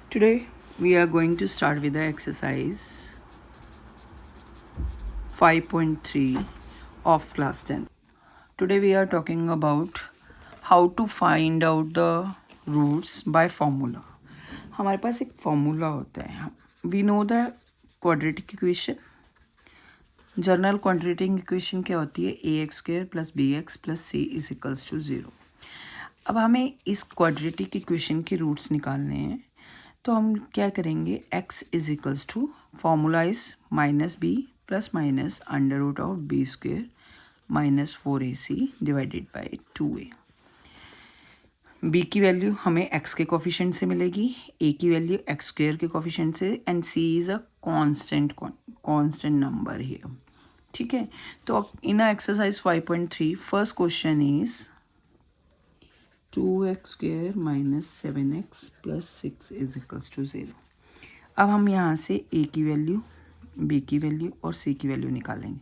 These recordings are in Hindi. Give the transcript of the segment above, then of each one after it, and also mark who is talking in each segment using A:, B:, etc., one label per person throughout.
A: Today we are going to start with the exercise 5.3 of class 10. Today we are talking about how to find out the roots by formula. हमारे पास एक फॉर्मूला होता है. We know the quadratic equation. General quadratic equation क्या होती है? ax² + bx + c = 0. अब हमें इस क्वाड्रेटिक इक्वेशन के रूट्स निकालने हैं. तो हम क्या करेंगे? x = formula is -b + -√(b² - 4ac divided by 2a. b की वैल्यू हमें x के कोफिशिएंट से मिलेगी, a की वैल्यू x² के कोफिशिएंट से, and c is a constant number here. ठीक है. तो in exercise 5.3 first question is 2x² - 7x + 6 = 0. अब हम यहाँ से a की वैल्यू, b की वैल्यू और c की वैल्यू निकालेंगे.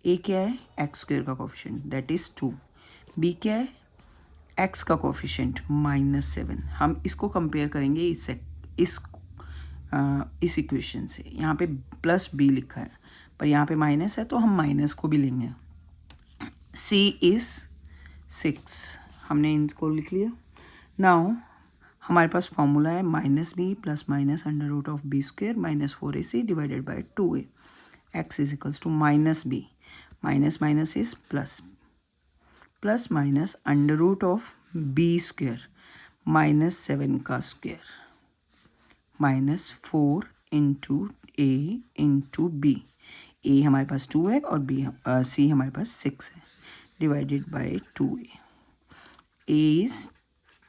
A: a क्या है? x² का कोफिशिएंट दैट इज़ 2. b क्या है? x का कोफिशिएंट -7. हम इसको कंपेयर करेंगे इस इक्वेशन से. यहाँ पे +b लिखा है पर यहाँ पे माइनस है तो हम माइनस को भी लेंगे. c is 6. हमने इनको लिख लिया. नाउ हमारे पास फॉर्मूला है -b + -√(b² - 4ac divided by 2a. x = -b minus is plus -√(b² -7 का स्क्वायर -4 × a × b. a हमारे पास 2 है और c हमारे पास 6 है divided by 2a. a is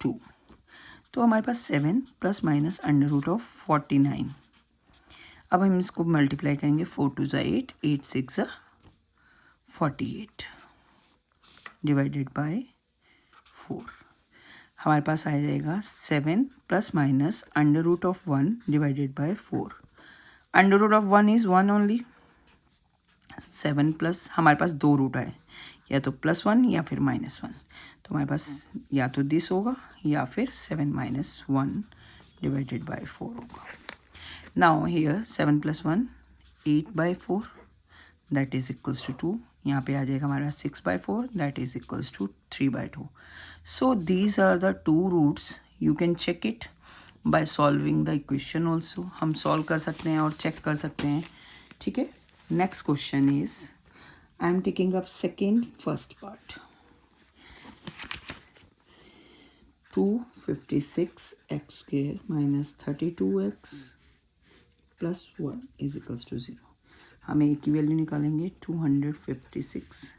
A: 2. तो हमारे पास 7 ± √49. अब हम इसको मल्टीप्लाई करेंगे. 4 × 2 = 8, 8 × 6 = 48 डिवाइडेड बाई 4. हमारे पास आ जाएगा 7 ± √1 divided by 4. √1 is 1 only. 7 plus हमारे पास 2 रूट आए, या तो +1 या फिर -1. तो हमारे पास या तो दिस होगा या फिर 7 - 1 डिवाइडेड बाई 4 होगा. Now here 7 + 1 8/4 that is equals to 2. यहाँ पे आ जाएगा हमारे पास 6/4 that is equals to 3/2. So these are the 2 roots. You can check it by solving the equation also. हम सॉल्व कर सकते हैं और चेक कर सकते हैं. ठीक है. Next question is I am taking up first part. 256x² - 32x + 1 = 0. हमें a की वैल्यू निकालेंगे 256,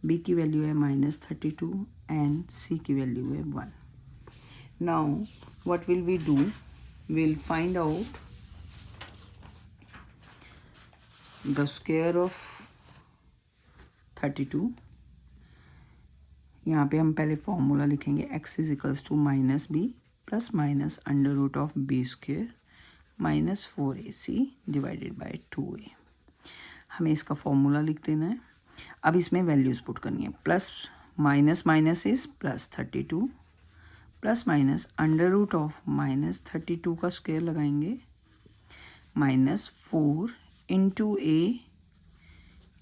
A: b की वैल्यू है -32 एंड c की वैल्यू है 1. Now what will we do? We'll find out the square of 32. यहाँ पे हम पहले फॉर्मूला लिखेंगे. x = -b + -√(b² - 4ac divided by 2a. हमें इसका फॉर्मूला लिख देना है. अब इसमें वैल्यूज़ पुट करनी है. प्लस माइनस इज +32 प्लस -√(-32 का स्क्वायर लगाएंगे -4 × a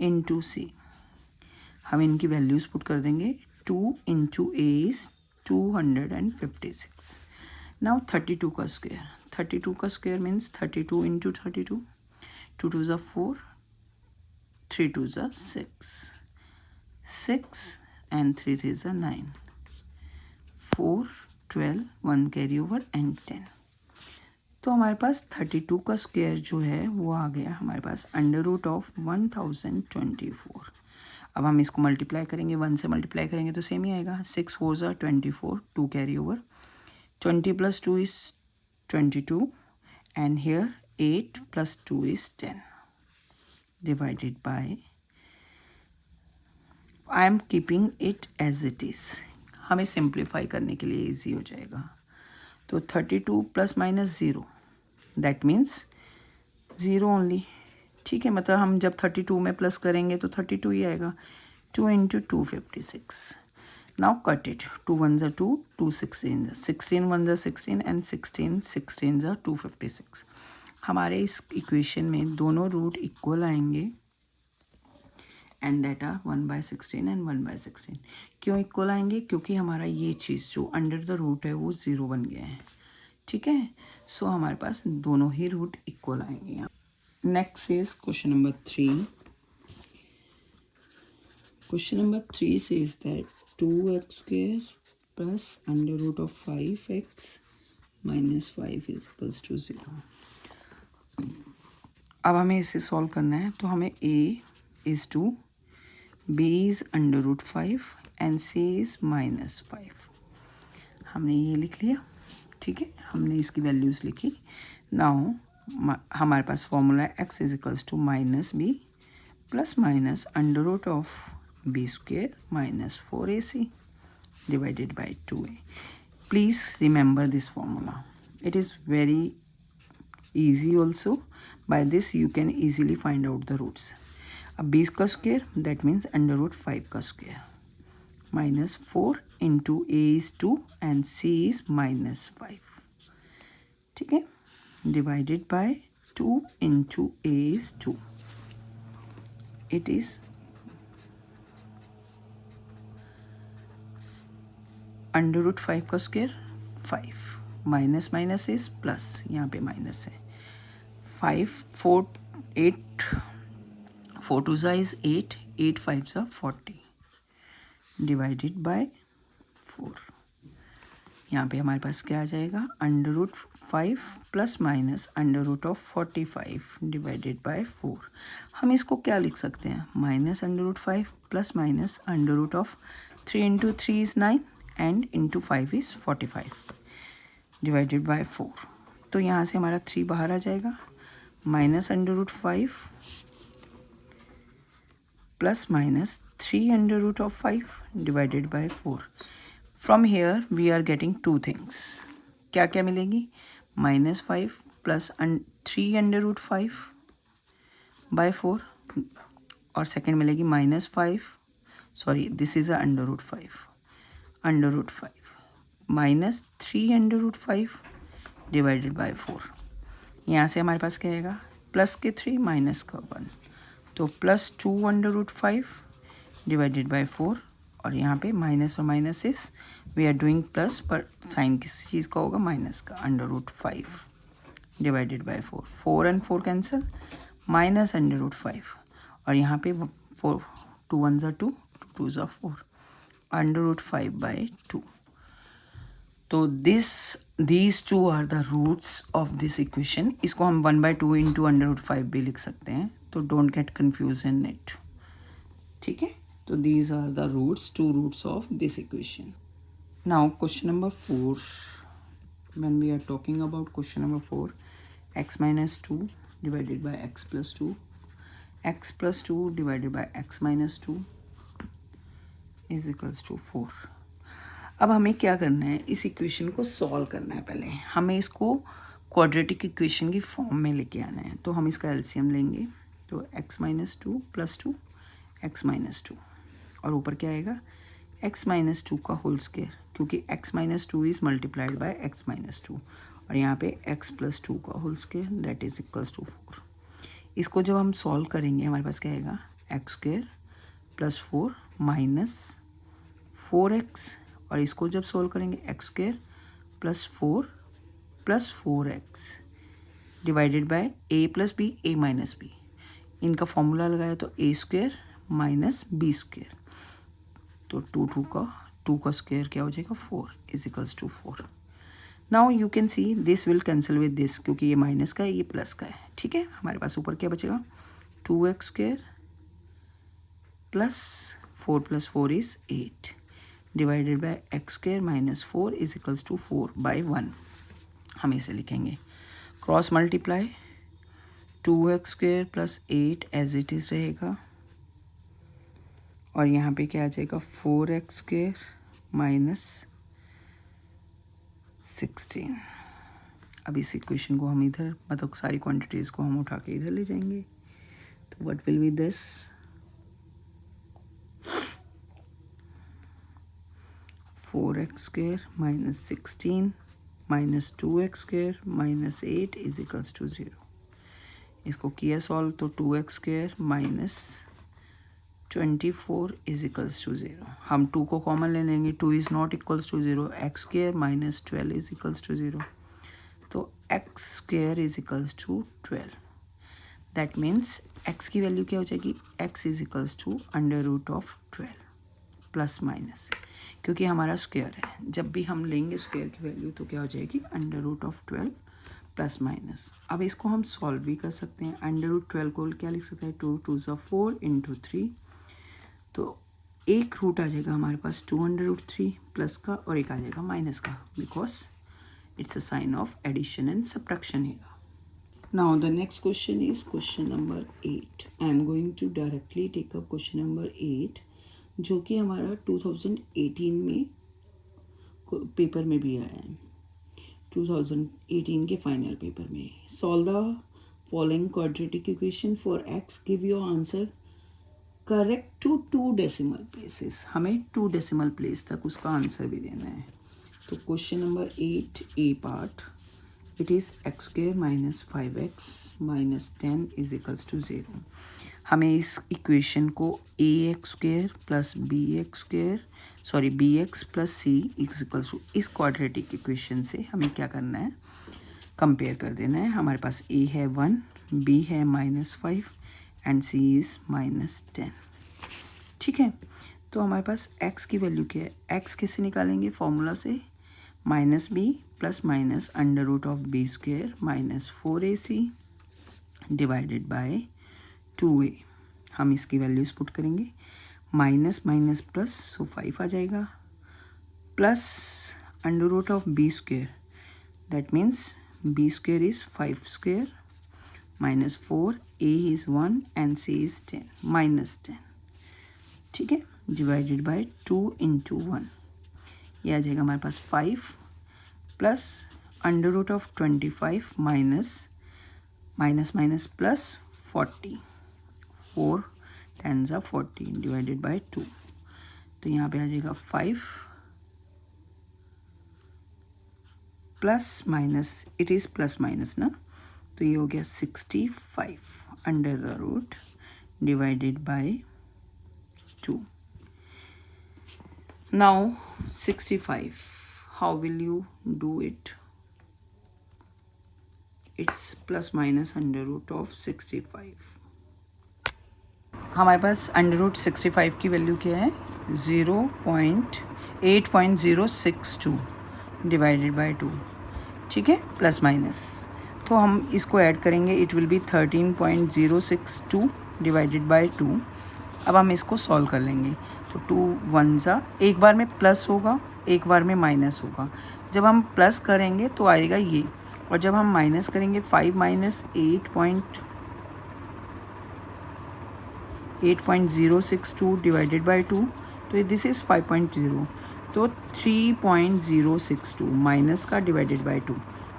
A: × c. हम इनकी वैल्यूज़ पुट कर देंगे. 2 × a इज़ 256. नाउ 32 का स्क्वायर. 32 का square means 32 × 32. 2 2 = 4, 3 2 = 6, 6 and 3 3 = 9, 4 12 1 carry over and 10. तो हमारे पास 32 का स्क्वायर जो है वो आ गया हमारे पास √1024. अब हम इसको मल्टीप्लाई करेंगे. 1 से मल्टीप्लाई करेंगे तो सेम ही आएगा. 6 4 = 24, 2 carry over. 20 + 2 is 22 and here 8 + 2 is 10 divided by, I am keeping it as it is. हमें सिंप्लीफाई करने के लिए ईजी हो जाएगा. तो 32 ± 0 दैट मीन्स 0 ओनली. ठीक है. मतलब हम जब 32 में प्लस करेंगे तो 32 ही आएगा. 2 × 256. Now cut it. 2 1s are 2, 2 16s, 16 1s are 16 and 16 16s are 256. हमारे इस इक्वेशन में दोनों रूट इक्वल आएंगे एंड दैट आर 1/16 एंड 1/16. क्यों इक्वल आएंगे? क्योंकि हमारा ये चीज़ जो अंडर द रूट है वो 0 बन गया है. ठीक है, सो हमारे पास दोनों ही रूट इक्वल आएंगे यहाँ. Next is question number 3. Question number 3 says that 2x square plus under root of 5x minus 5 is equals to 0. अब हमें इसे सॉल्व करना है. तो हमें a is 2, b is under root 5 and c is minus 5. हमने ये लिख लिया. ठीक है, हमने इसकी वैल्यूज़ लिखी. नाउ हमारे पास फॉर्मूला है x is equals to minus b plus minus under root of b square minus 4ac divided by 2a. Please remember this formula. It is very easy also. By this you can easily find out the roots. अब b का square, that means under root 5 का square, minus 4 into a is 2 and c is minus 5. ठीक है, divided by 2 into a is 2. It is under root 5 का square 5, minus minus is plus, यहाँ पे माइनस है. 5 4 8 4 2 इज 8, 8 5 40 डिवाइडेड बाय 4. यहाँ पे हमारे पास क्या आ जाएगा? Under root 5 plus minus under root of 45 divided by 4. हम इसको क्या लिख सकते हैं? Minus under root 5 plus minus under root of 3 into 3 is 9 and into 5 is 45 divided by 4. तो यहाँ से हमारा 3 बाहर आ जाएगा. Minus under root 5 plus minus 3 under root of 5 divided by 4. From here we are getting 2 things. क्या क्या मिलेगी? Minus 5 plus 3 under root 5 by 4 और सेकेंड मिलेगी minus 5, sorry this is a under root 5, under root 5 minus 3 under root 5 divided by 4. यहाँ से हमारे पास क्या आएगा? प्लस के 3 माइनस का 1, तो plus 2 under root 5 divided by 4. और यहाँ पे माइनस और minus is we are doing plus, पर साइन किस चीज़ का होगा? माइनस का. Under root 5 divided by 4. 4 and 4 cancel, minus under root 5 और यहाँ पे 4 2 1s are 2, 2 2s are 4 under root 5 by 2. तो these two are the roots of this equation. इसको हम 1/2 इंटू अंडर रूट 5 भी लिख सकते हैं, तो don't get confuse in it. ठीक है, तो these are the roots, 2 roots of this equation. Now question number 4. When we are talking about question number 4, x minus 2 divided by x plus 2, x plus 2 divided by x minus 2 is equals to 4. अब हमें क्या करना है? इस इक्वेशन को सॉल्व करना है. पहले हमें इसको क्वाड्रेटिक इक्वेशन की फॉर्म में लेके आना है. तो हम इसका एलसीएम लेंगे. तो x minus 2 plus 2 x minus 2 और ऊपर क्या आएगा? x माइनस 2 का होल स्क्वायर, क्योंकि x minus 2 is multiplied by x minus 2 और यहाँ पे x प्लस 2 का whole square that is equals to 4. इसको जब हम सॉल्व करेंगे हमारे पास क्या आएगा? X square plus 4 minus 4x और इसको जब सॉल्व करेंगे x square plus 4 plus 4x divided by a plus B, a minus B. इनका फॉर्मूला लगाया तो a square minus B square, तो 2 का स्क्वायर क्या हो जाएगा? 4 is equals to 4. Now you can see this will cancel with this, क्योंकि ये माइनस का है, ये प्लस का है. ठीक है, हमारे पास ऊपर क्या बचेगा? 2x square plus 4 plus 4 is 8 divided by x square minus 4 is equals to 4/1. हम इसे लिखेंगे. Cross multiply 2x square plus 8 as it is रहेगा और यहाँ पे क्या आ जाएगा? 4x square minus 16. अब इस इक्वेशन को हम इधर, मतलब सारी क्वांटिटीज़ को हम उठा के इधर ले जाएंगे. तो what will B this? 4x square minus 16 minus 2x square minus 8 is equals to 0. इसको किया सॉल्व तो 2x square minus 24 is equals to 0. हम 2 को कॉमन ले लेंगे. 2 is not equals to 0. x square minus 12 is equals to 0. तो x square is equals to 12. That means x की वैल्यू क्या हो जाएगी? x is equals to under root of 12 plus minus, क्योंकि हमारा स्क्वायर है. जब भी हम लेंगे स्क्वायर की वैल्यू तो क्या हो जाएगी? Under root of 12 plus minus. अब इसको हम सॉल्व भी कर सकते हैं. अंडर रूट 12 को क्या लिख सकते हैं? 2 2 4 इंटू 3. तो एक रूट आ जाएगा हमारे पास 2 अंडर रूट 3 प्लस का, और एक आ जाएगा माइनस का, because it's a sign of addition and subtraction है. Now the next question is question number 8. I am going to directly take up question number 8, जो कि हमारा 2018 में पेपर में भी आया है. 2018 के फाइनल पेपर में. Solve the following quadratic equation for x. Give your answer correct to 2 decimal places. हमें 2 decimal place तक उसका आंसर भी देना है. तो question number 8 A part. It is x square minus 5x minus 10 is equals to 0. हमें इस इक्वेशन को ax square plus bx plus c is equals to इस क्वाड्रेटिक इक्वेशन से हमें क्या करना है? कंपेयर कर देना है. हमारे पास a है 1, b है -5 एंड c इज़ -10. ठीक है. तो हमारे पास x की वैल्यू क्या है? x कैसे निकालेंगे? फॉर्मूला से -b plus minus under root of B square minus 4ac divided by 2a. हम इसकी वैल्यूज पुट करेंगे. माइनस माइनस प्लस, सो 5 आ जाएगा, plus under root of B square, that means B square is 5 square minus 4, a is 1 and c is 10 -10. ठीक है. Divided by 2 into 1. ये आ जाएगा हमारे पास 5 plus under root of 25 minus minus plus 40. 4 10s are 40 divided by 2. तो यहाँ पे आ जाएगा 5 plus minus, it is plus minus ना, तो ये हो गया 65 under the root divided by 2. Now 65. How will you do it? It's plus minus under root of 65. हमारे पास अंडर रूट 65 की वैल्यू क्या है? 8.062 डिवाइडेड बाय 2. ठीक है. प्लस माइनस, तो हम इसको ऐड करेंगे. It will be 13.062 divided by 2. अब हम इसको सॉल्व कर लेंगे. तो 2 1 एक बार में प्लस होगा, एक बार में माइनस होगा. जब हम प्लस करेंगे तो आएगा ये, और जब हम माइनस करेंगे 5 माइनस 8.062 डिवाइडेड बाय 2, तो दिस इज़ 5.0. तो 3.062 माइनस का डिवाइडेड बाय 2.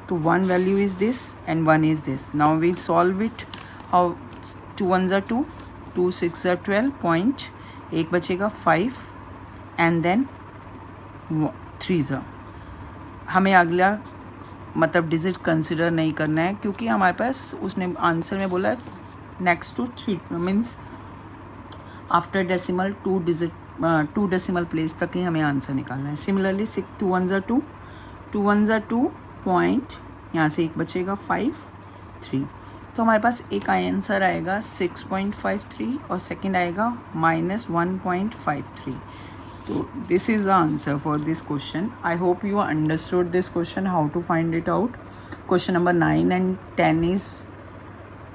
A: तो 1 value is this and 1 is this. Now we solve it. How? 2 1 2, 2 6 12 point, एक बचेगा 5 एंड देन 3 हमें अगला मतलब डिजिट कंसिडर नहीं करना है, क्योंकि हमारे पास उसने आंसर में बोला next to 3 means after decimal 2 decimal place तक ही हमें आंसर निकालना है. सिमिलरली 2 1 2, 2 1 2 पॉइंट, यहाँ से एक बचेगा 5 3. तो हमारे पास एक आंसर आएगा 6.53 और सेकंड आएगा -1.53. So this is the answer for this question. I hope you understood this question, how to find it out. Question number 9 and 10 is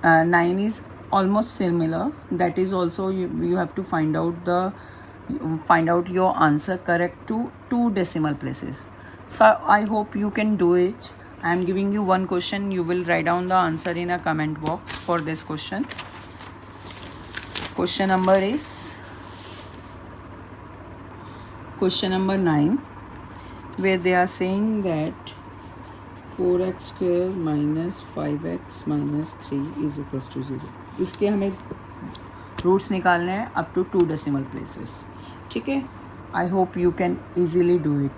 A: 9 is almost similar. That is also you have to find out your answer correct to 2 decimal places. So I hope you can do it. I am giving you one question. You will write down the answer in a comment box for this question. Question number is question number 9, where they are saying that 4x square minus 5x minus 3 is equals to 0. इसके हमें रूट्स निकालने हैं अप टू 2 डेसिमल प्लेसेस. ठीक है. I hope you can easily do it.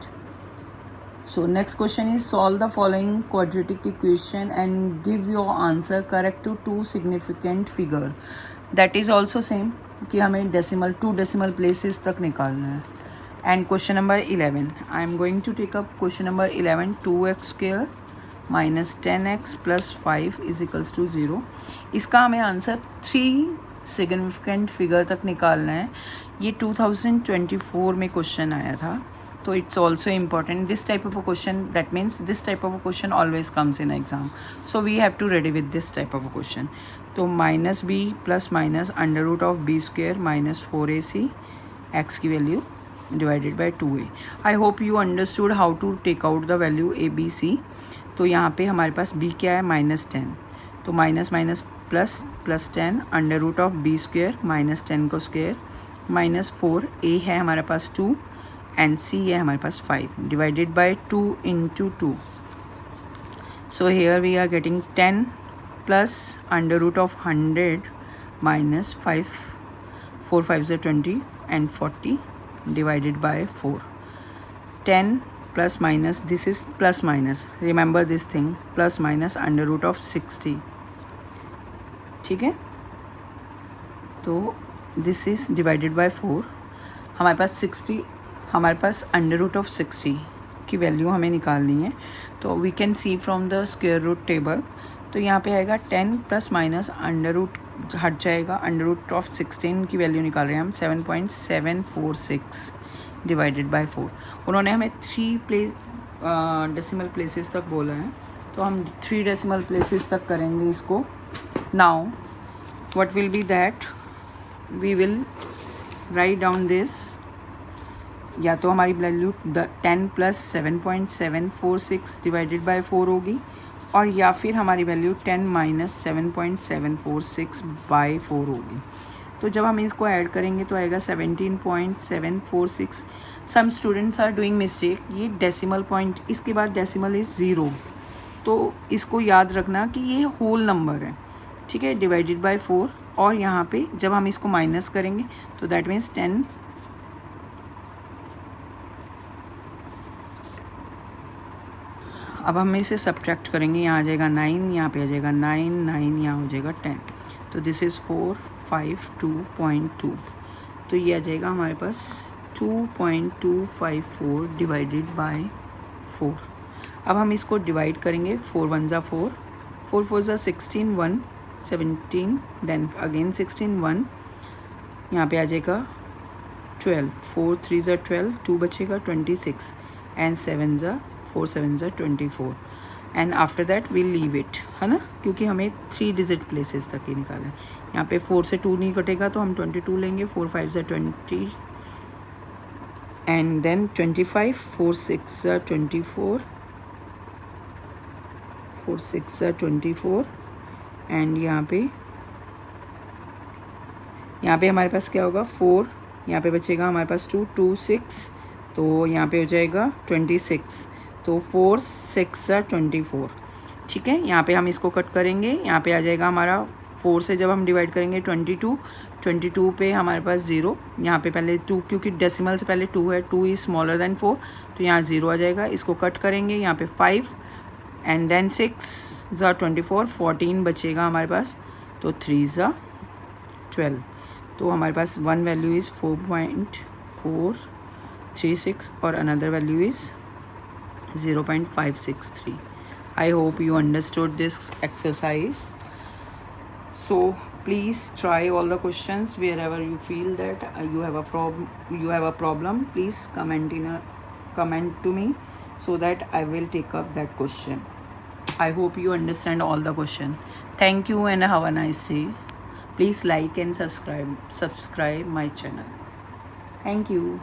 A: So next question is solve the following quadratic equation and give your answer correct to two significant figure. That is also same कि हमें decimal two decimal places तक निकालना है. And question number 11. I am going to take up question number 11. 2x square minus 10x plus 5 is equals to 0. इसका हमें आंसर 3 सिग्निफिकेंट फिगर तक निकालना है. ये 2024 में क्वेश्चन आया था, तो it's also important. This type of a question, that means this type of a question always comes in exam, so we have to ready with this type of a question. तो minus B plus minus under root of B square minus 4ac X की value divided by 2a. I hope you understood how to take out the value A B C. तो यहाँ पे हमारे पास b क्या है, -10. तो minus minus plus plus 10 under root of B square minus 10 को स्क्वेयर माइनस 4a है हमारे पास 2 एंड c है हमारे पास 5 divided by 2 into 2. So here we are getting 10 plus under root of 100 minus 5 4 5 20 and 40 divided by 4. 10 plus minus, this is plus minus, remember this thing, plus minus under root of 60. ठीक है, तो this is divided by 4. हमारे पास 60, हमारे पास under root of 60 की वैल्यू हमें निकालनी है. तो we can see from the square root table. तो यहाँ पे आएगा 10 प्लस माइनस अंडर रूट हट जाएगा, अंडर रूट ऑफ 16 की वैल्यू निकाल रहे हैं हम 7.746 डिवाइडेड बाय 4. उन्होंने हमें 3 डेसिमल प्लेसेस तक बोला है, तो हम 3 डेसिमल प्लेसेस तक करेंगे इसको. Now what will be that, we will write down this. या तो हमारी वैल्यू 10 प्लस 7.746 डिवाइडेड बाय 4 होगी, और या फिर हमारी वैल्यू 10 माइनस 7.746 बाई 4 होगी. तो जब हम इसको ऐड करेंगे तो आएगा 17.746. Some students are doing mistake, ये डेसिमल पॉइंट, इसके बाद डेसिमल इज़ 0, तो इसको याद रखना कि ये होल नंबर है. ठीक है, डिवाइडेड बाय 4. और यहाँ पे जब हम इसको माइनस करेंगे तो दैट मीन्स 10. अब हम इसे सब्ट्रैक्ट करेंगे, यहाँ आ जाएगा 9, यहाँ पे आ जाएगा 9, 9 यहाँ हो जाएगा 10. तो दिस इज़ 452.2. तो ये आ जाएगा हमारे पास 2.254 डिवाइडेड बाय 4. अब हम इसको डिवाइड करेंगे. 4 1 ज़ा 4, 4 4 ज़ा 16, 1 17, देन अगेन 16 1, यहाँ पे आ जाएगा 12, 4 3 ज़ा 12, 2 बचेगा 26 एंड 7 ज़ा 4 7 ज़ा 24 and after that we leave it, है ना, क्योंकि हमें 3 डिजिट प्लेसेस तक ही निकाला है. यहाँ पे 4 से 2 नहीं कटेगा तो हम 22 लेंगे. 4 5 ज़ा 20 एंड देन 25, 4 6 ज़ा 24, 4 6 ज़ा 24 एंड यहाँ पे हमारे पास क्या होगा 4, यहाँ पे बचेगा हमारे पास 2 2 6, तो यहाँ पे हो जाएगा 26. तो 4 6 ज़ा 24. ठीक है, यहाँ पे हम इसको कट करेंगे. यहाँ पे आ जाएगा हमारा 4 से जब हम डिवाइड करेंगे 22 पे हमारे पास 0, यहाँ पे पहले 2, क्योंकि डेसिमल से पहले 2 है, 2 इज़ स्मॉलर देन 4, तो यहाँ 0 आ जाएगा. इसको कट करेंगे, यहाँ पे 5 एंड देन 6 ज़ा 24, 14 बचेगा हमारे पास, तो 3 ज़ा 12. तो हमारे पास वन वैल्यू इज़ 4.436 और another value is 0.563. I hope you understood this exercise. So please try all the questions. Wherever you feel that you have a problem, please comment to me so that I will take up that question. I hope you understand all the question. Thank you and have a nice day. Please like and subscribe my channel. Thank you.